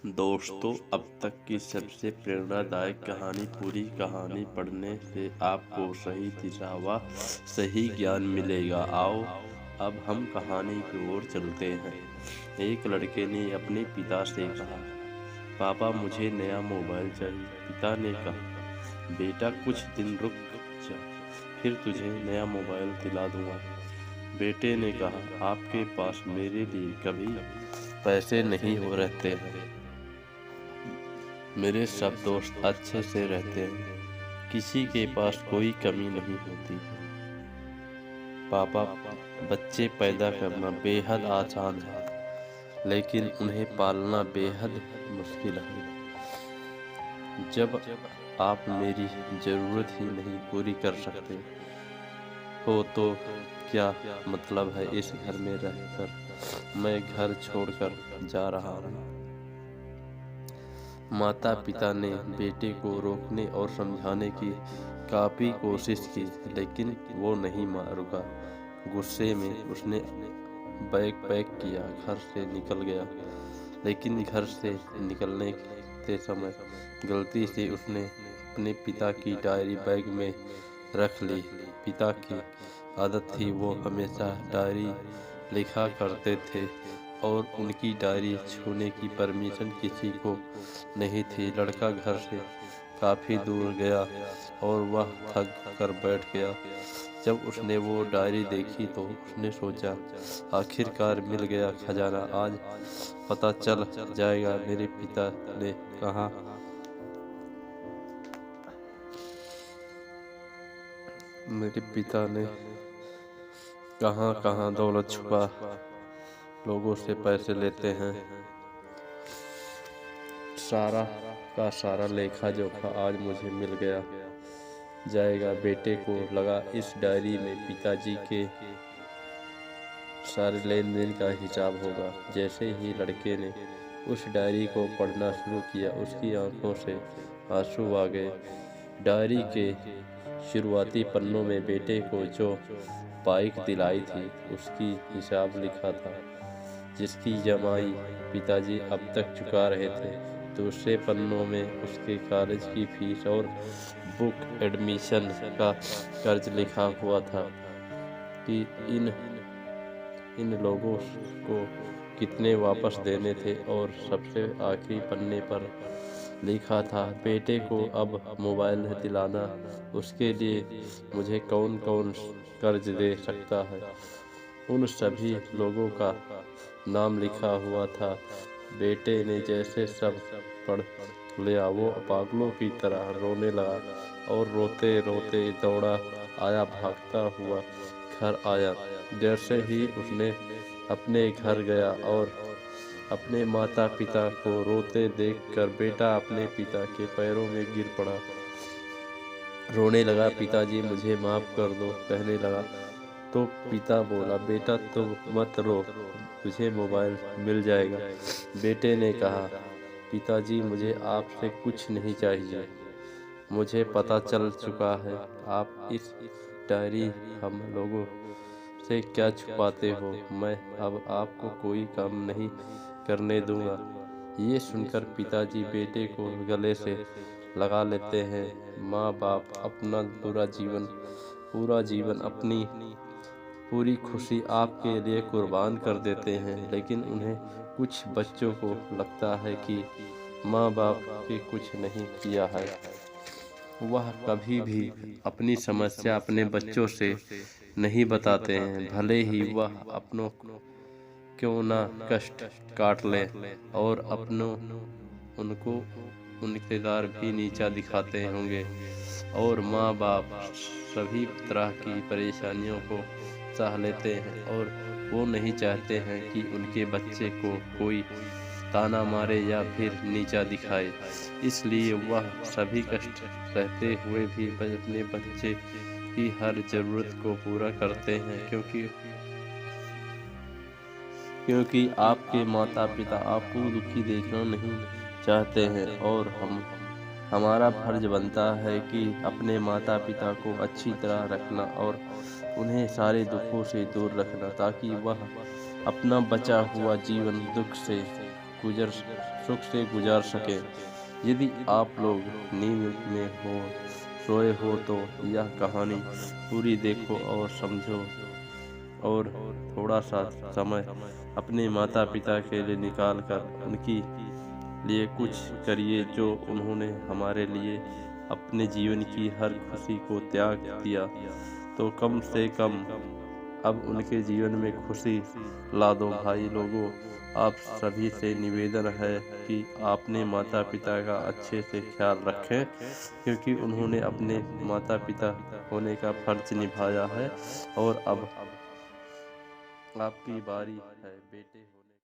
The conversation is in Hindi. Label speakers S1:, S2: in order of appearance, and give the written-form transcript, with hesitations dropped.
S1: दोस्तों, अब तक की सबसे प्रेरणादायक कहानी। पूरी कहानी पढ़ने से आपको सही दिशा व सही ज्ञान मिलेगा। आओ, अब हम कहानी की ओर चलते हैं। एक लड़के ने अपने पिता से कहा, पापा मुझे नया मोबाइल चाहिए। पिता ने कहा, बेटा कुछ दिन रुक जा, फिर तुझे नया मोबाइल दिला दूंगा। बेटे ने कहा, आपके पास मेरे लिए कभी पैसे नहीं हो रहते हैं। मेरे सब दोस्त अच्छे से रहते हैं, किसी के पास कोई कमी नहीं होती। पापा, बच्चे पैदा करना बेहद आसान है, लेकिन उन्हें पालना बेहद मुश्किल है। जब आप मेरी ज़रूरत ही नहीं पूरी कर सकते हो तो क्या मतलब है इस घर में रहकर? मैं घर छोड़कर जा रहा हूँ। माता पिता ने बेटे को रोकने और समझाने की काफ़ी कोशिश की, लेकिन वो नहीं रुका। गुस्से में उसने बैग पैक किया, घर से निकल गया। लेकिन घर से निकलने के समय गलती से उसने अपने पिता की डायरी बैग में रख ली। पिता की आदत थी, वो हमेशा डायरी लिखा करते थे और उनकी डायरी छूने की परमिशन किसी को नहीं थी। लड़का घर से काफ़ी दूर गया और वह थक कर बैठ गया। जब उसने वो डायरी देखी तो उसने सोचा, आखिरकार मिल गया खजाना। आज पता चल जाएगा मेरे पिता ने कहाँ कहाँ दौलत छुपा लोगों से पैसे लेते हैं। सारा का सारा लेखा जोखा आज मुझे मिल गया जाएगा। बेटे को लगा इस डायरी में पिताजी के सारे लेन देन का हिसाब होगा। जैसे ही लड़के ने उस डायरी को पढ़ना शुरू किया, उसकी आंखों से आंसू आ गए। डायरी के शुरुआती पन्नों में बेटे को जो बाइक दिलाई थी उसकी हिसाब लिखा था, जिसकी जमाई पिताजी अब तक चुका रहे थे। दूसरे पन्नों में उसके कॉलेज की फीस और बुक एडमिशन का कर्ज लिखा हुआ था कि इन लोगों को कितने वापस देने थे। और सबसे आखिरी पन्ने पर लिखा था, बेटे को अब मोबाइल दिलाना, उसके लिए मुझे कौन कौन कर्ज दे सकता है। उन सभी लोगों का नाम लिखा हुआ था। बेटे ने जैसे सब पढ़ लिया, वो पागलों की तरह रोने लगा और रोते रोते दौड़ा आया, भागता हुआ घर आया। जैसे ही उसने अपने घर गया और अपने माता पिता को रोते देखकर बेटा अपने पिता के पैरों में गिर पड़ा, रोने लगा। पिताजी मुझे माफ़ कर दो कहने लगा तो पिता बोला, बेटा तुम मत रो, तुझे मोबाइल मिल जाएगा। बेटे ने कहा, पिताजी मुझे आपसे कुछ नहीं चाहिए, मुझे पता चल चुका है आप इस डायरी हम लोगों से क्या छुपाते हो। मैं अब आपको कोई काम नहीं करने दूंगा। ये सुनकर पिताजी बेटे को गले से लगा लेते हैं। माँ बाप अपना पूरा जीवन अपनी पूरी खुशी आपके लिए कुर्बान कर देते हैं, लेकिन उन्हें कुछ बच्चों को लगता है कि माँ बाप ने कुछ नहीं किया है। वह कभी भी अपनी समस्या अपने बच्चों से नहीं बताते हैं, भले ही वह अपनों क्यों ना कष्ट काट ले और उनको उनके दार भी नीचा दिखाते होंगे। और माँ बाप सभी तरह की परेशानियों को सह लेते हैं और वो नहीं चाहते हैं कि उनके बच्चे को कोई ताना मारे या फिर नीचा दिखाए। इसलिए वह सभी कष्ट सहते हुए भी अपने बच्चे की हर ज़रूरत को पूरा करते हैं, क्योंकि आपके माता पिता आपको दुखी देखना नहीं चाहते हैं। और हमारा फर्ज बनता है कि अपने माता पिता को अच्छी तरह रखना और उन्हें सारे दुखों से दूर रखना, ताकि वह अपना बचा हुआ जीवन दुख से सुख से गुजार सकें। यदि आप लोग नींद में सोए हो तो यह कहानी पूरी देखो और समझो, और थोड़ा सा समय अपने माता पिता के लिए निकाल कर उनकी लिए कुछ करिए जो उन्होंने हमारे लिए अपने जीवन की हर खुशी को त्याग दिया। तो कम से कम अब उनके जीवन में खुशी ला दो। भाई लोगों, आप सभी से निवेदन है कि आपने माता पिता का अच्छे से ख्याल रखें, क्योंकि उन्होंने अपने माता पिता होने का फर्ज निभाया है और अब आपकी बारी है बेटे।